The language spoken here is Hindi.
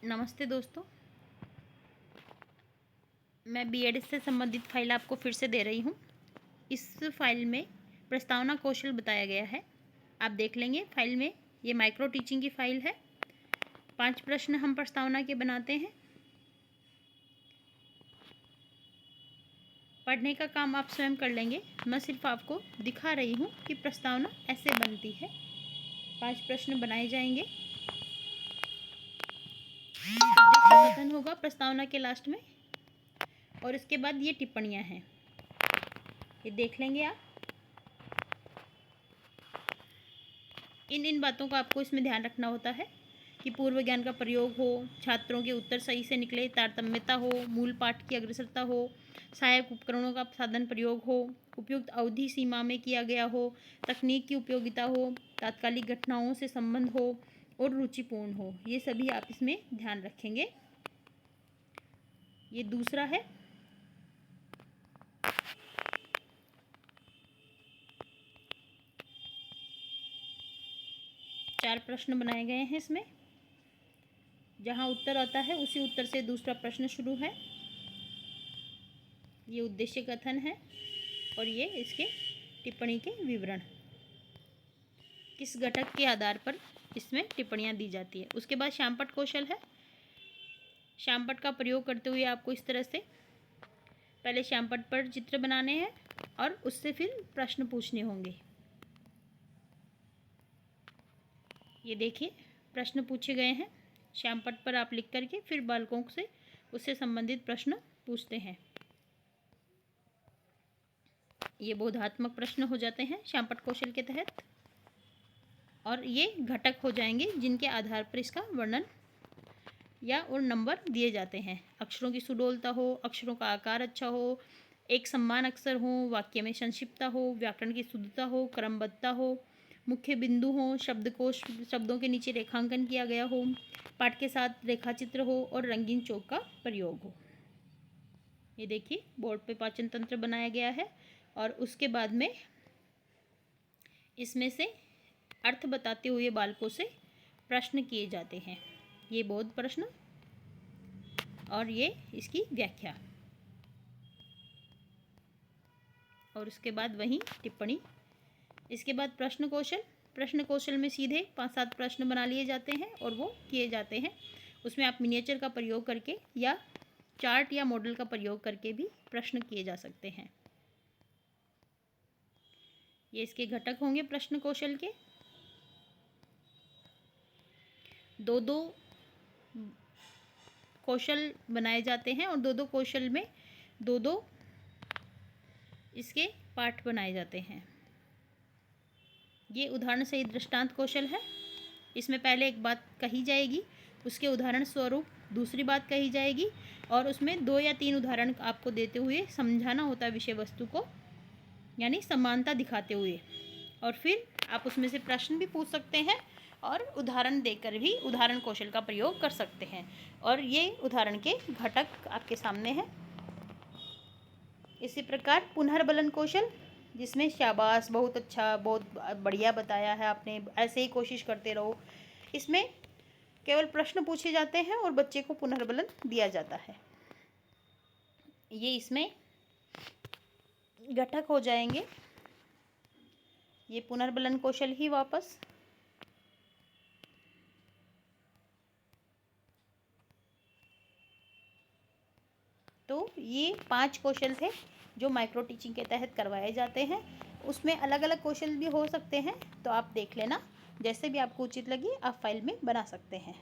नमस्ते दोस्तों, मैं बीएड से संबंधित फाइल आपको फिर से दे रही हूँ। इस फाइल में प्रस्तावना कौशल बताया गया है। आप देख लेंगे फाइल में, ये माइक्रो टीचिंग की फाइल है। 5 प्रश्न हम प्रस्तावना के बनाते हैं। पढ़ने का काम आप स्वयं कर लेंगे। मैं सिर्फ आपको दिखा रही हूँ कि प्रस्तावना ऐसे बनती है। 5 प्रश्न बनाए जाएंगे। उद्देश्य कथन होगा प्रस्तावना के लास्ट में, और इसके बाद ये टिप्पणियाँ हैं, ये देख लेंगे आप। इन बातों का आपको इसमें ध्यान रखना होता है कि पूर्व ज्ञान का प्रयोग हो, छात्रों के उत्तर सही से निकले, तारतम्यता हो, मूल पाठ की अग्रसरता हो, सहायक उपकरणों का साधन प्रयोग हो, उपयुक्त अवधि सीमा में किया गया हो, तकनीक की उपयोगिता हो, तात्कालिक घटनाओं से संबंध हो और रुचिपूर्ण हो। ये सभी आप इसमें ध्यान रखेंगे। ये दूसरा है। चार प्रश्न बनाए गए हैं इसमें। जहाँ उत्तर आता है उसी उत्तर से दूसरा प्रश्न शुरू है। ये उद्देश्य कथन है और ये इसके टिप्पणी के विवरण, किस घटक के आधार पर इसमें टिप्पणियाँ दी जाती है। उसके बाद श्यामपट्ट कौशल है। श्यामपट्ट का प्रयोग करते हुए आपको इस तरह से पहले श्यामपट्ट पर चित्र बनाने हैं और उससे फिर प्रश्न पूछने होंगे। ये देखिए, प्रश्न पूछे गए हैं। श्यामपट्ट पर आप लिख करके फिर बालकों से उससे संबंधित प्रश्न पूछते हैं। ये बोधात्मक प्रश्न हो जाते हैं श्यामपट्ट कौशल के तहत, और ये घटक हो जाएंगे जिनके आधार पर इसका वर्णन या और नंबर दिए जाते हैं। अक्षरों की सुडौलता हो, अक्षरों का आकार अच्छा हो, एक समान अक्षर हो, वाक्य में संक्षिप्तता हो, व्याकरण की शुद्धता हो, क्रमबद्धता हो, मुख्य बिंदु हो, शब्दकोश शब्दों के नीचे रेखांकन किया गया हो, पाठ के साथ रेखाचित्र हो और रंगीन चौक का प्रयोग हो। ये देखिए, बोर्ड पे पाचन तंत्र बनाया गया है और उसके बाद में इसमें से अर्थ बताते हुए बालकों से प्रश्न किए जाते हैं। ये बोध प्रश्न और ये इसकी व्याख्या, और उसके बाद वही टिप्पणी। इसके बाद प्रश्न कौशल। प्रश्न कौशल में सीधे 5-7 प्रश्न बना लिए जाते हैं और वो किए जाते हैं। उसमें आप मिनिएचर का प्रयोग करके या चार्ट या मॉडल का प्रयोग करके भी प्रश्न किए जा सकते हैं। ये इसके घटक होंगे प्रश्न कौशल के। 2-2 कौशल बनाए जाते हैं और 2-2 कौशल में 2-2 इसके पाठ बनाए जाते हैं। ये उदाहरण सहित दृष्टांत कौशल है। इसमें पहले एक बात कही जाएगी, उसके उदाहरण स्वरूप दूसरी बात कही जाएगी और उसमें 2 या 3 उदाहरण आपको देते हुए समझाना होता है विषय वस्तु को, यानी समानता दिखाते हुए, और फिर आप उसमें से प्रश्न भी पूछ सकते हैं और उदाहरण देकर भी उदाहरण कौशल का प्रयोग कर सकते हैं। और ये उदाहरण के घटक आपके सामने हैं। इसी प्रकार पुनर्बलन कौशल, जिसमें शाबाश, बहुत अच्छा, बहुत बढ़िया बताया है आपने, ऐसे ही कोशिश करते रहो। इसमें केवल प्रश्न पूछे जाते हैं और बच्चे को पुनर्बलन दिया जाता है। ये इसमें घटक हो जाएंगे। ये पुनर्बलन कौशल ही वापस। तो ये 5 कौशल थे जो माइक्रो टीचिंग के तहत करवाए जाते हैं। उसमें अलग अलग कौशल भी हो सकते हैं, तो आप देख लेना, जैसे भी आपको उचित लगे आप फाइल में बना सकते हैं।